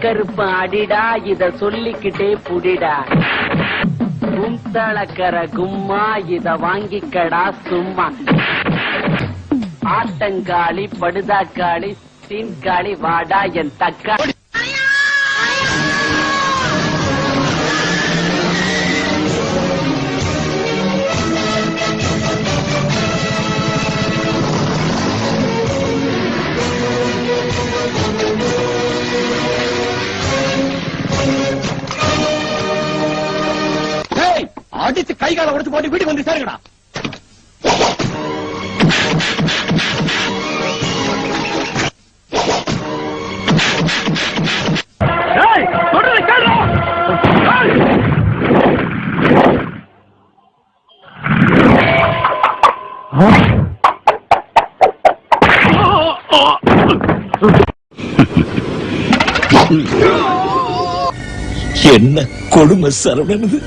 கருப்பு அடிடா இத சொல்லிக்கிட்டே புடிடா. கும்தளக்கர கும்மா இத வாங்கிக்கடா சும்மா. ஆட்டங்காளி படுதாக்காளி சீன்காளி வாடா என் தக்காளி. அடிச்சு கை கால உடச்சு போட்டு வீட்டுக்கு வந்து சேருங்கடா. என்ன கொடுமை சரவணன்.